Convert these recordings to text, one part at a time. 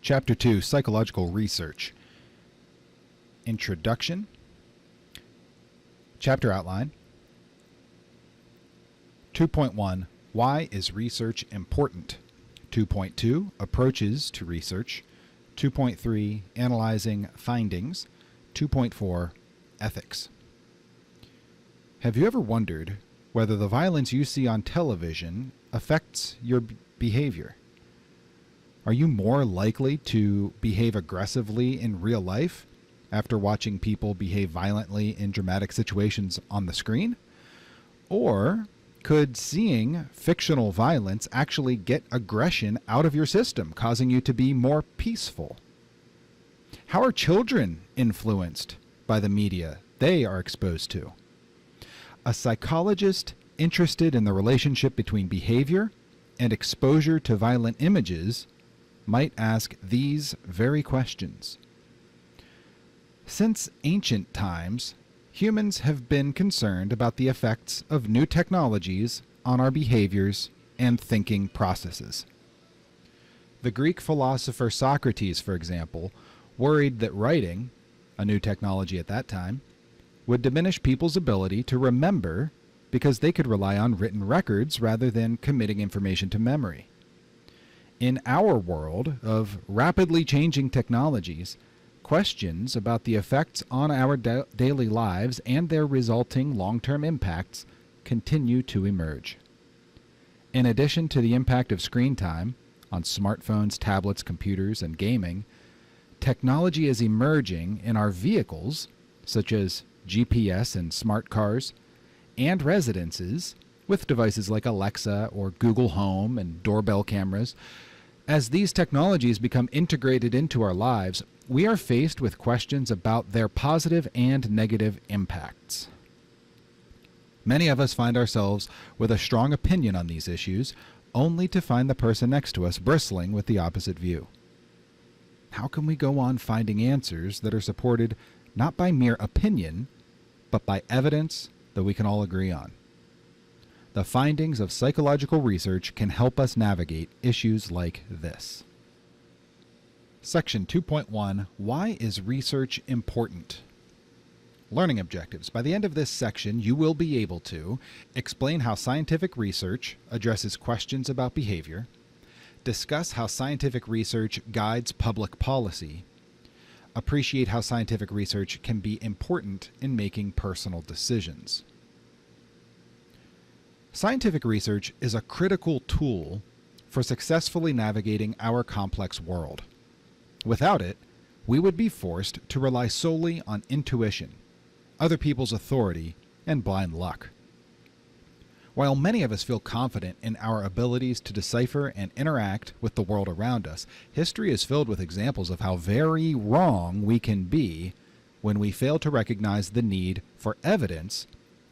Chapter 2, Psychological Research. Introduction. Chapter outline. 2.1, Why is research important? 2.2, Approaches to research. 2.3, Analyzing findings. 2.4, Ethics. Have you ever wondered whether the violence you see on television affects your behavior? Are you more likely to behave aggressively in real life after watching people behave violently in dramatic situations on the screen? Or could seeing fictional violence actually get aggression out of your system, causing you to be more peaceful? How are children influenced by the media they are exposed to? A psychologist interested in the relationship between behavior and exposure to violent images might ask these very questions. Since ancient times, humans have been concerned about the effects of new technologies on our behaviors and thinking processes. The Greek philosopher Socrates, for example, worried that writing, a new technology at that time, would diminish people's ability to remember because they could rely on written records rather than committing information to memory. In our world of rapidly changing technologies, questions about the effects on our daily lives and their resulting long-term impacts continue to emerge. In addition to the impact of screen time on smartphones, tablets, computers, and gaming, technology is emerging in our vehicles, such as GPS and smart cars, and residences with devices like Alexa or Google Home and doorbell cameras. As these technologies become integrated into our lives, we are faced with questions about their positive and negative impacts. Many of us find ourselves with a strong opinion on these issues, only to find the person next to us bristling with the opposite view. How can we go on finding answers that are supported not by mere opinion, but by evidence that we can all agree on? The findings of psychological research can help us navigate issues like this. Section 2.1, Why is research important? Learning objectives. By the end of this section, you will be able to explain how scientific research addresses questions about behavior, discuss how scientific research guides public policy, appreciate how scientific research can be important in making personal decisions. Scientific research is a critical tool for successfully navigating our complex world. Without it, we would be forced to rely solely on intuition, other people's authority, and blind luck. While many of us feel confident in our abilities to decipher and interact with the world around us, history is filled with examples of how very wrong we can be when we fail to recognize the need for evidence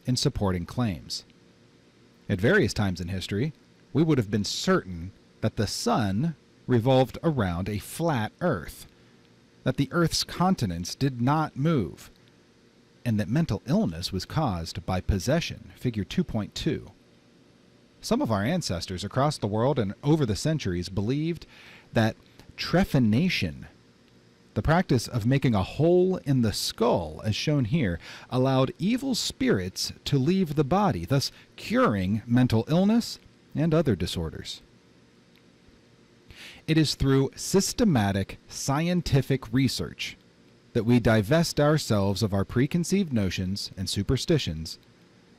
in supporting claims. At various times in history, we would have been certain that the sun revolved around a flat Earth, that the Earth's continents did not move, and that mental illness was caused by possession, figure 2.2. Some of our ancestors across the world and over the centuries believed that trephination, the practice of making a hole in the skull, as shown here, allowed evil spirits to leave the body, thus curing mental illness and other disorders. It is through systematic scientific research that we divest ourselves of our preconceived notions and superstitions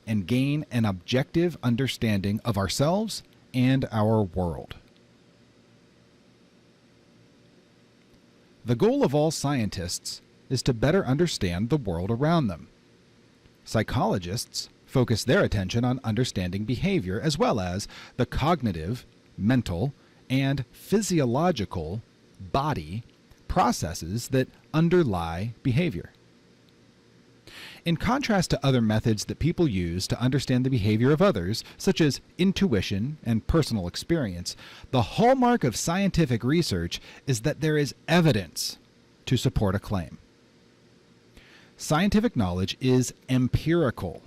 and gain an objective understanding of ourselves and our world. The goal of all scientists is to better understand the world around them. Psychologists focus their attention on understanding behavior as well as the cognitive, mental, and physiological body processes that underlie behavior. In contrast to other methods that people use to understand the behavior of others, such as intuition and personal experience, the hallmark of scientific research is that there is evidence to support a claim. Scientific knowledge is empirical.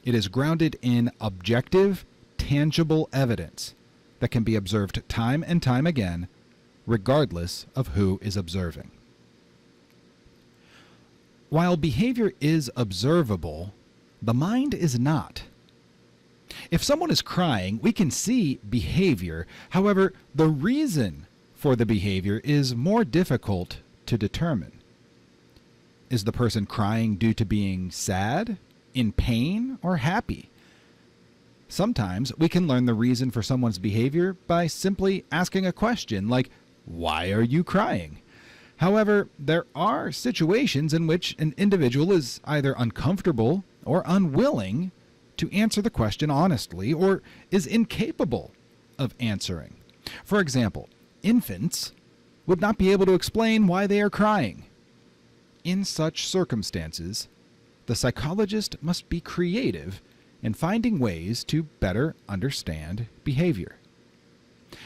It is grounded in objective, tangible evidence that can be observed time and time again regardless of who is observing. While behavior is observable, the mind is not. If someone is crying, we can see behavior. However, the reason for the behavior is more difficult to determine. Is the person crying due to being sad, in pain, or happy? Sometimes we can learn the reason for someone's behavior by simply asking a question like, "Why are you crying?" However, there are situations in which an individual is either uncomfortable or unwilling to answer the question honestly, or is incapable of answering. For example, infants would not be able to explain why they are crying. In such circumstances, the psychologist must be creative in finding ways to better understand behavior.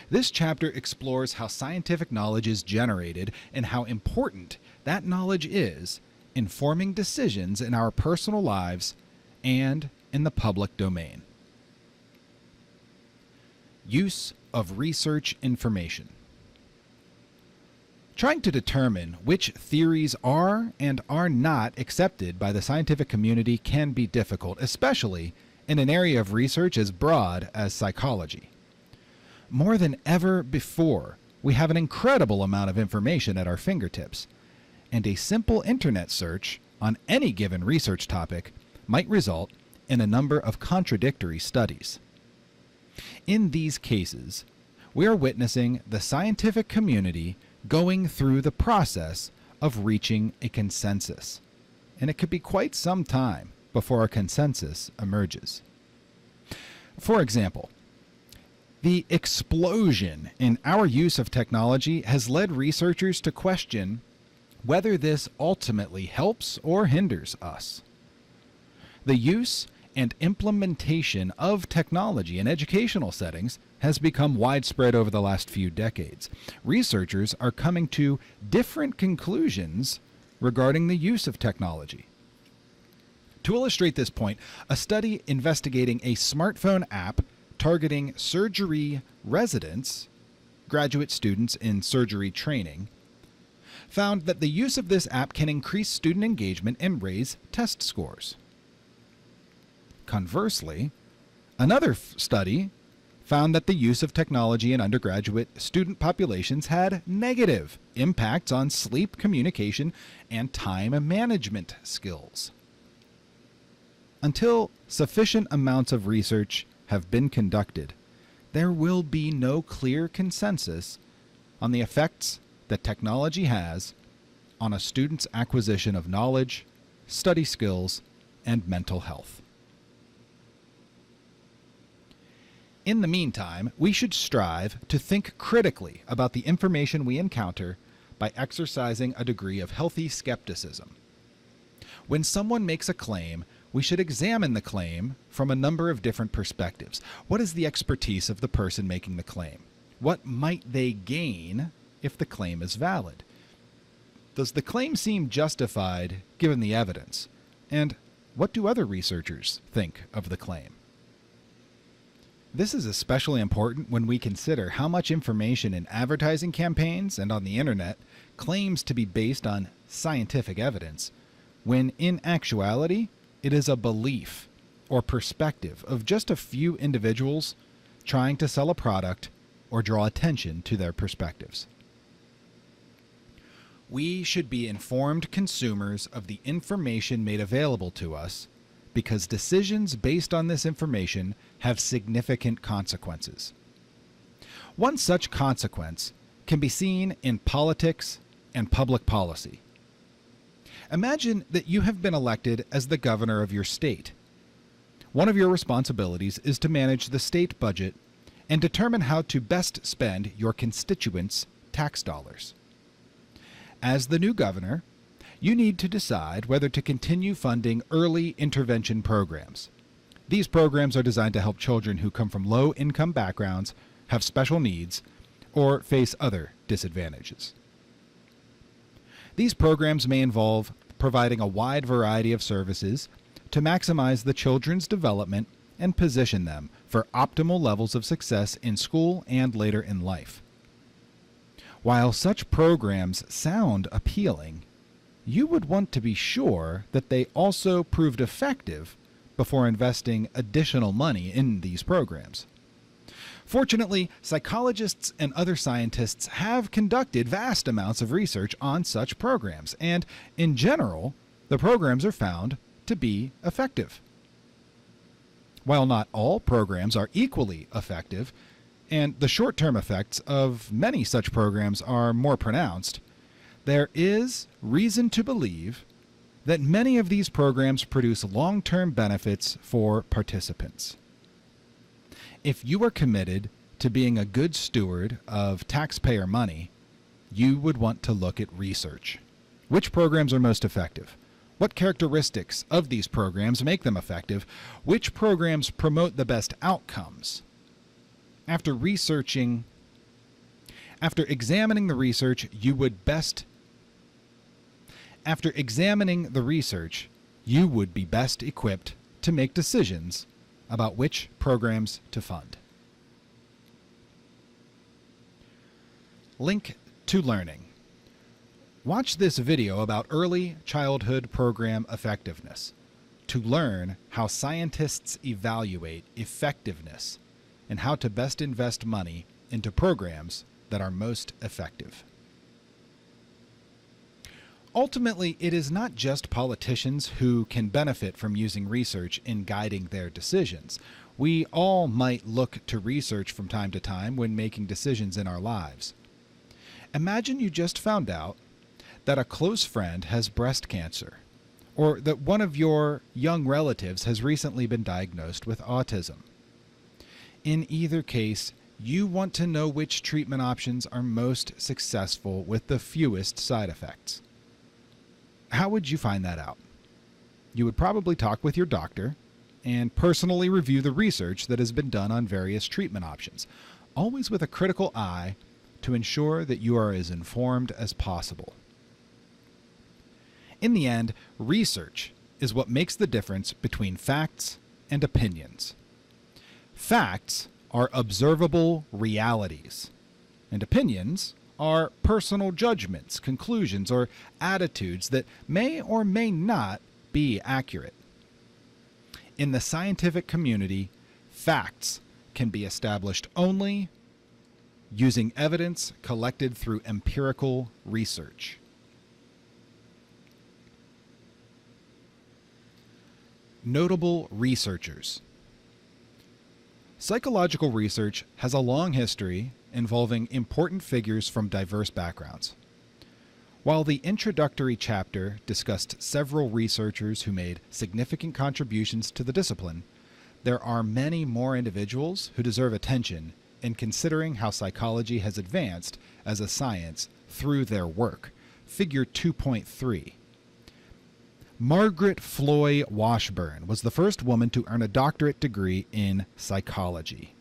This chapter explores how scientific knowledge is generated and how important that knowledge is in forming decisions in our personal lives and in the public domain. Use of research information. Trying to determine which theories are and are not accepted by the scientific community can be difficult, especially in an area of research as broad as psychology. More than ever before, we have an incredible amount of information at our fingertips, and a simple internet search on any given research topic might result in a number of contradictory studies. In these cases, we are witnessing the scientific community going through the process of reaching a consensus, and it could be quite some time before a consensus emerges. For example, the explosion in our use of technology has led researchers to question whether this ultimately helps or hinders us. The use and implementation of technology in educational settings has become widespread over the last few decades. Researchers are coming to different conclusions regarding the use of technology. To illustrate this point, a study investigating a smartphone app targeting surgery residents, graduate students in surgery training, found that the use of this app can increase student engagement and raise test scores. Conversely, another study found that the use of technology in undergraduate student populations had negative impacts on sleep, communication, and time management skills. Until sufficient amounts of research have been conducted, there will be no clear consensus on the effects that technology has on a student's acquisition of knowledge, study skills, and mental health. In the meantime, we should strive to think critically about the information we encounter by exercising a degree of healthy skepticism. When someone makes a claim, we should examine the claim from a number of different perspectives. What is the expertise of the person making the claim? What might they gain if the claim is valid? Does the claim seem justified given the evidence? And what do other researchers think of the claim? This is especially important when we consider how much information in advertising campaigns and on the internet claims to be based on scientific evidence, when in actuality, it is a belief or perspective of just a few individuals trying to sell a product or draw attention to their perspectives. We should be informed consumers of the information made available to us, because decisions based on this information have significant consequences. One such consequence can be seen in politics and public policy. Imagine that you have been elected as the governor of your state. One of your responsibilities is to manage the state budget and determine how to best spend your constituents' tax dollars. As the new governor, you need to decide whether to continue funding early intervention programs. These programs are designed to help children who come from low-income backgrounds, have special needs, or face other disadvantages. These programs may involve providing a wide variety of services to maximize the children's development and position them for optimal levels of success in school and later in life. While such programs sound appealing, you would want to be sure that they also proved effective before investing additional money in these programs. Fortunately, psychologists and other scientists have conducted vast amounts of research on such programs, and in general, the programs are found to be effective. While not all programs are equally effective, and the short-term effects of many such programs are more pronounced, there is reason to believe that many of these programs produce long-term benefits for participants. If you are committed to being a good steward of taxpayer money, you would want to look at research. Which programs are most effective? What characteristics of these programs make them effective? Which programs promote the best outcomes? After examining the research, you would be best equipped to make decisions about which programs to fund. Link to learning. Watch this video about early childhood program effectiveness to learn how scientists evaluate effectiveness and how to best invest money into programs that are most effective. Ultimately, it is not just politicians who can benefit from using research in guiding their decisions. We all might look to research from time to time when making decisions in our lives. Imagine you just found out that a close friend has breast cancer, or that one of your young relatives has recently been diagnosed with autism. In either case, you want to know which treatment options are most successful with the fewest side effects. How would you find that out? You would probably talk with your doctor and personally review the research that has been done on various treatment options, always with a critical eye to ensure that you are as informed as possible. In the end, research is what makes the difference between facts and opinions. Facts are observable realities, and opinions are personal judgments, conclusions, or attitudes that may or may not be accurate. In the scientific community, facts can be established only using evidence collected through empirical research. Notable researchers. Psychological research has a long history involving important figures from diverse backgrounds. While the introductory chapter discussed several researchers who made significant contributions to the discipline, there are many more individuals who deserve attention in considering how psychology has advanced as a science through their work. Figure 2.3. Margaret Floy Washburn was the first woman to earn a doctorate degree in psychology.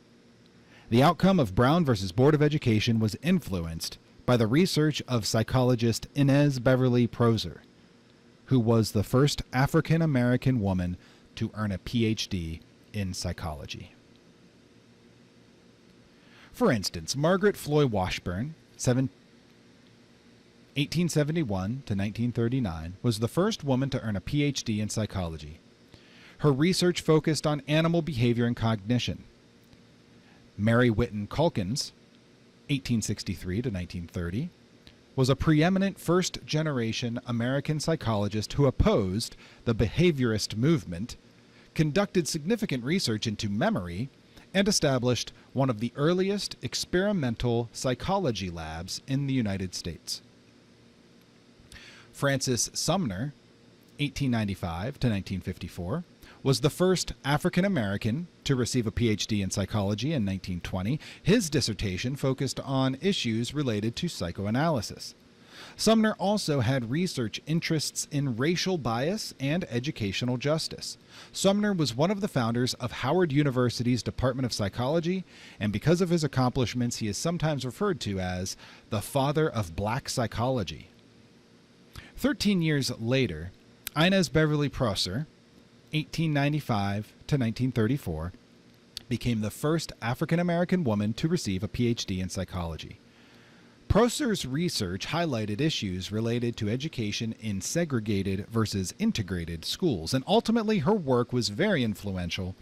The outcome of Brown versus Board of Education was influenced by the research of psychologist Inez Beverly Proser, who was the first African American woman to earn a PhD in psychology. For instance, Margaret Floy Washburn, 1871 to 1939, was the first woman to earn a PhD in psychology. Her research focused on animal behavior and cognition. Mary Whiton Calkins, 1863 to 1930, was a preeminent first-generation American psychologist who opposed the behaviorist movement, conducted significant research into memory, and established one of the earliest experimental psychology labs in the United States. Francis Sumner, 1895 to 1954, was the first African American to receive a PhD in psychology in 1920. His dissertation focused on issues related to psychoanalysis. Sumner also had research interests in racial bias and educational justice. Sumner was one of the founders of Howard University's Department of Psychology, and because of his accomplishments, he is sometimes referred to as the father of black psychology. 13 years later, Inez Beverly Proser, 1895 to 1934, became the first African American woman to receive a PhD in psychology. Prosser's research highlighted issues related to education in segregated versus integrated schools, and ultimately her work was very influential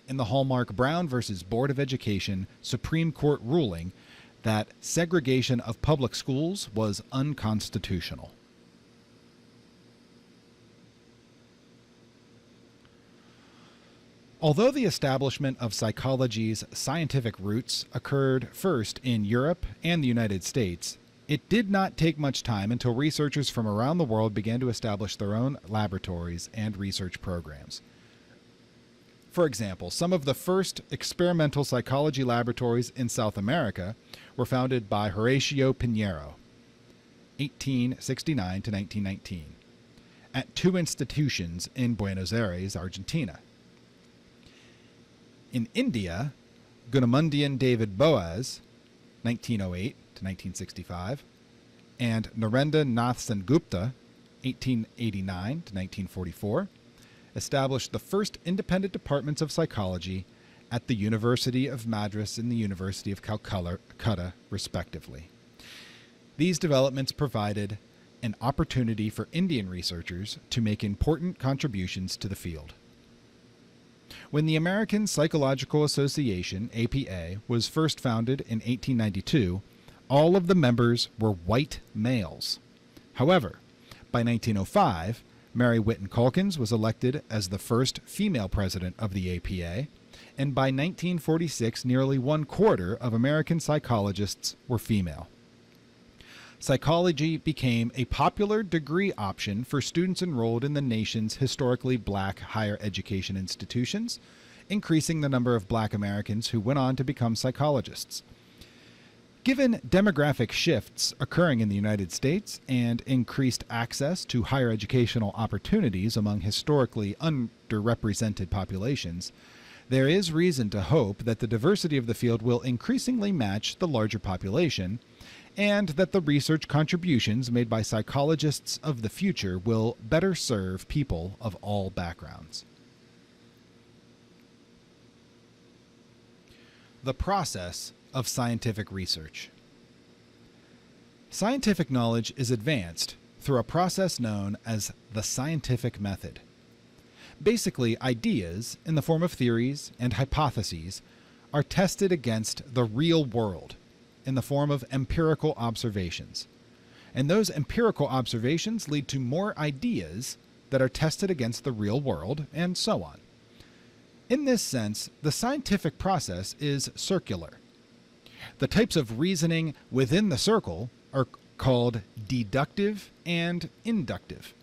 in the hallmark Brown versus Board of Education Supreme Court ruling that segregation of public schools was unconstitutional. Although the establishment of psychology's scientific roots occurred first in Europe and the United States, it did not take much time until researchers from around the world began to establish their own laboratories and research programs. For example, some of the first experimental psychology laboratories in South America were founded by Horacio Pinheiro, 1869 to 1919, at two institutions in Buenos Aires, Argentina. In India, Gunamundian David Boas, 1908 to 1965, and Narendra Nath Sengupta, 1889 to 1944, established the first independent departments of psychology at the University of Madras and the University of Calcutta, respectively. These developments provided an opportunity for Indian researchers to make important contributions to the field. When the American Psychological Association, APA, was first founded in 1892, all of the members were white males. However, by 1905, Mary Whiton Calkins was elected as the first female president of the APA, and by 1946, nearly 1/4 of American psychologists were female. Psychology became a popular degree option for students enrolled in the nation's historically black higher education institutions, increasing the number of black Americans who went on to become psychologists. Given demographic shifts occurring in the United States and increased access to higher educational opportunities among historically underrepresented populations, there is reason to hope that the diversity of the field will increasingly match the larger population, and that the research contributions made by psychologists of the future will better serve people of all backgrounds. The process of scientific research. Scientific knowledge is advanced through a process known as the scientific method. Basically, ideas, in the form of theories and hypotheses, are tested against the real world in the form of empirical observations. And those empirical observations lead to more ideas that are tested against the real world, and so on. In this sense, the scientific process is circular. The types of reasoning within the circle are called deductive and inductive.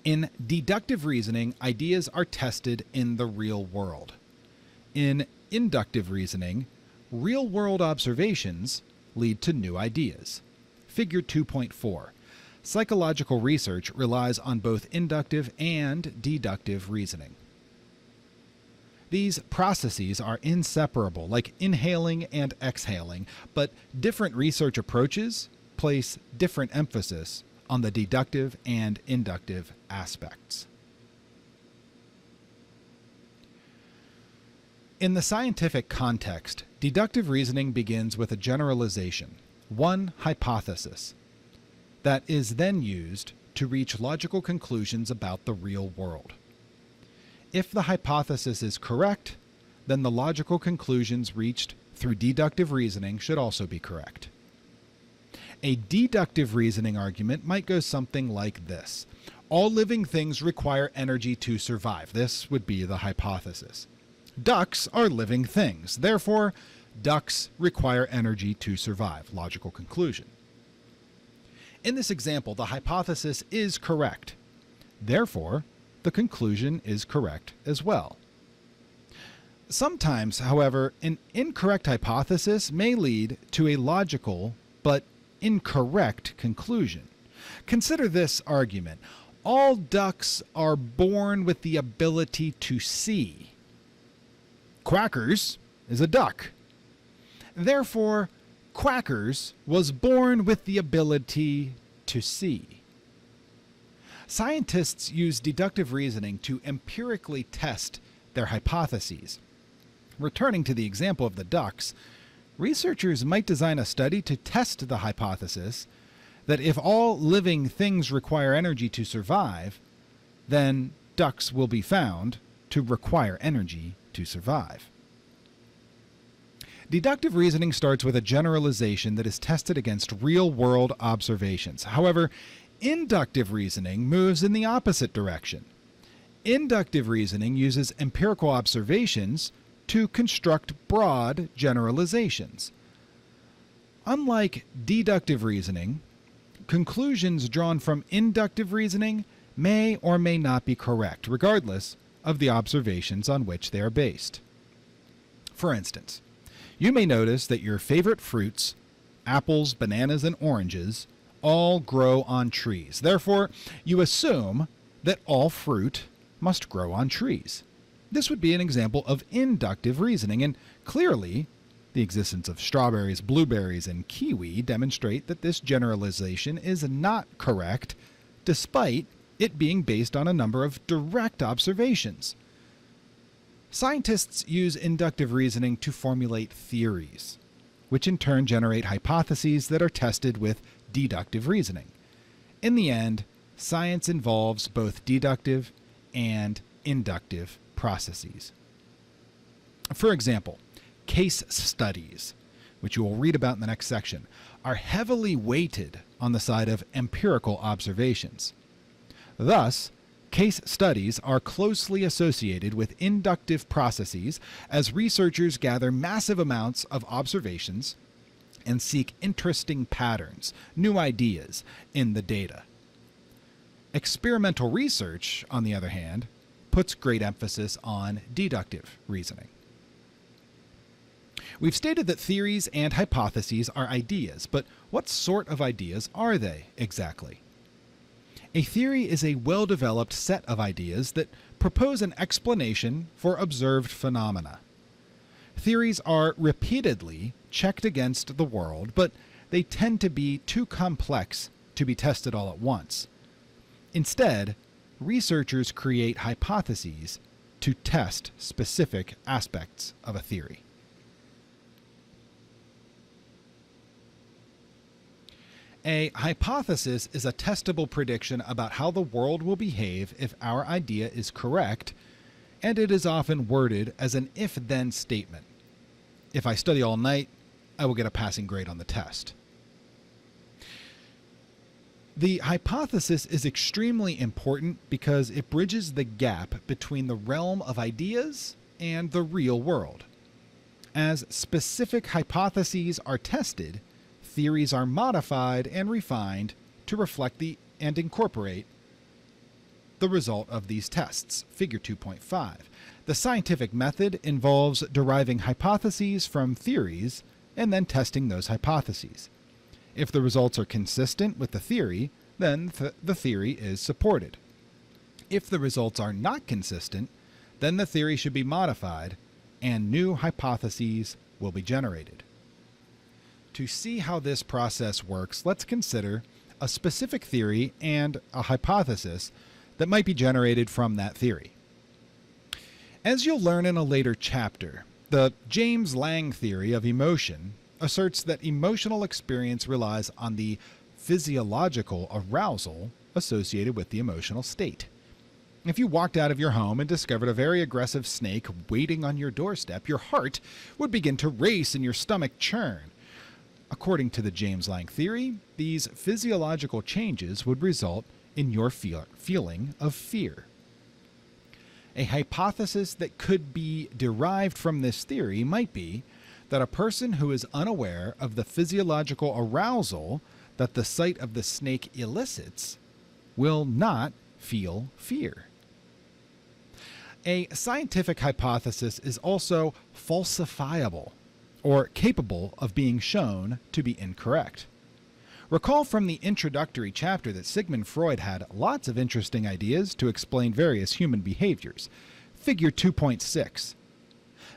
In deductive reasoning, ideas are tested in the real world. In inductive reasoning, real-world observations lead to new ideas. Figure 2.4. Psychological research relies on both inductive and deductive reasoning. These processes are inseparable, like inhaling and exhaling, but different research approaches place different emphasis on the deductive and inductive aspects. In the scientific context, deductive reasoning begins with a generalization, one hypothesis, that is then used to reach logical conclusions about the real world. If the hypothesis is correct, then the logical conclusions reached through deductive reasoning should also be correct. A deductive reasoning argument might go something like this. All living things require energy to survive. This would be the hypothesis. Ducks are living things. Therefore, ducks require energy to survive. Logical conclusion. In this example, the hypothesis is correct. Therefore, the conclusion is correct as well. Sometimes, however, an incorrect hypothesis may lead to a logical but incorrect conclusion. Consider this argument. All ducks are born with the ability to see. Quackers is a duck. Therefore, Quackers was born with the ability to see. Scientists use deductive reasoning to empirically test their hypotheses. Returning to the example of the ducks, researchers might design a study to test the hypothesis that if all living things require energy to survive, then ducks will be found to require energy to survive. Deductive reasoning starts with a generalization that is tested against real-world observations. However, inductive reasoning moves in the opposite direction. Inductive reasoning uses empirical observations to construct broad generalizations. Unlike deductive reasoning, conclusions drawn from inductive reasoning may or may not be correct, regardless of the observations on which they are based. For instance, you may notice that your favorite fruits, apples, bananas, and oranges, all grow on trees. Therefore, you assume that all fruit must grow on trees. This would be an example of inductive reasoning, and clearly, the existence of strawberries, blueberries, and kiwi demonstrate that this generalization is not correct, despite it being based on a number of direct observations. Scientists use inductive reasoning to formulate theories, which in turn generate hypotheses that are tested with deductive reasoning. In the end, science involves both deductive and inductive processes. For example, case studies, which you will read about in the next section, are heavily weighted on the side of empirical observations. Thus, case studies are closely associated with inductive processes as researchers gather massive amounts of observations and seek interesting patterns, new ideas in the data. Experimental research, on the other hand, puts great emphasis on deductive reasoning. We've stated that theories and hypotheses are ideas, but what sort of ideas are they exactly? A theory is a well-developed set of ideas that propose an explanation for observed phenomena. Theories are repeatedly checked against the world, but they tend to be too complex to be tested all at once. Instead, researchers create hypotheses to test specific aspects of a theory. A hypothesis is a testable prediction about how the world will behave if our idea is correct, and it is often worded as an if-then statement. If I study all night, I will get a passing grade on the test. The hypothesis is extremely important because it bridges the gap between the realm of ideas and the real world. As specific hypotheses are tested, theories are modified and refined to reflect and incorporate the result of these tests, figure 2.5. The scientific method involves deriving hypotheses from theories and then testing those hypotheses. If the results are consistent with the theory, then the theory is supported. If the results are not consistent, then the theory should be modified and new hypotheses will be generated. To see how this process works, let's consider a specific theory and a hypothesis that might be generated from that theory. As you'll learn in a later chapter, the James Lange theory of emotion asserts that emotional experience relies on the physiological arousal associated with the emotional state. If you walked out of your home and discovered a very aggressive snake waiting on your doorstep, your heart would begin to race and your stomach churn. According to the James Lange theory, these physiological changes would result in your feeling of fear. A hypothesis that could be derived from this theory might be that a person who is unaware of the physiological arousal that the sight of the snake elicits will not feel fear. A scientific hypothesis is also falsifiable, or capable of being shown to be incorrect. Recall from the introductory chapter that Sigmund Freud had lots of interesting ideas to explain various human behaviors. Figure 2.6.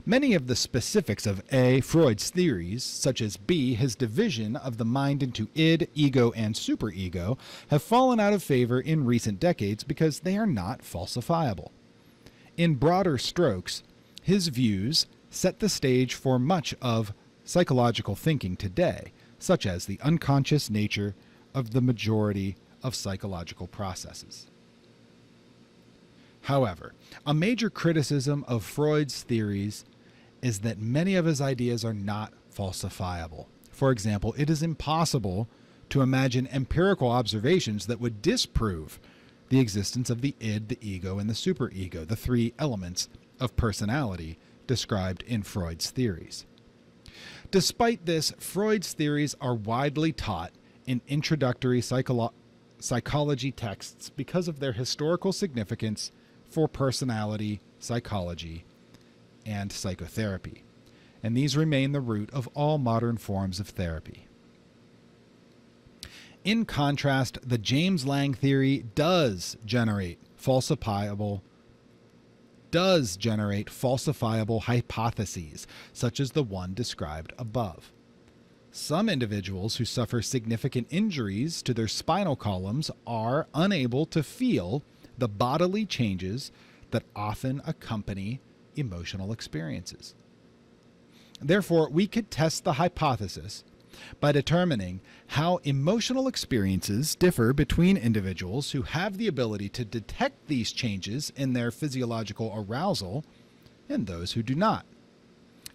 Many of the specifics of A, Freud's theories, such as B, his division of the mind into id, ego, and superego, have fallen out of favor in recent decades because they are not falsifiable. In broader strokes, his views set the stage for much of psychological thinking today, such as the unconscious nature of the majority of psychological processes. However, a major criticism of Freud's theories is that many of his ideas are not falsifiable. For example, it is impossible to imagine empirical observations that would disprove the existence of the id, the ego, and the superego, the three elements of personality described in Freud's theories. Despite this, Freud's theories are widely taught in introductory psychology texts because of their historical significance for personality, psychology, and psychotherapy. And these remain the root of all modern forms of therapy. In contrast, the James Lange theory does generate falsifiable hypotheses, such as the one described above. Some individuals who suffer significant injuries to their spinal columns are unable to feel the bodily changes that often accompany emotional experiences. Therefore, we could test the hypothesis by determining how emotional experiences differ between individuals who have the ability to detect these changes in their physiological arousal and those who do not.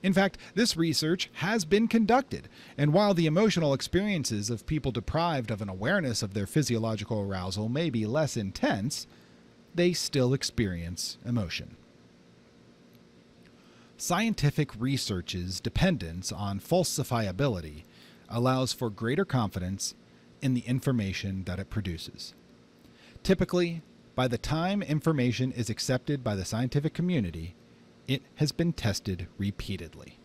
In fact, this research has been conducted, and while the emotional experiences of people deprived of an awareness of their physiological arousal may be less intense, they still experience emotion. Scientific research's dependence on falsifiability allows for greater confidence in the information that it produces. Typically, by the time information is accepted by the scientific community, it has been tested repeatedly.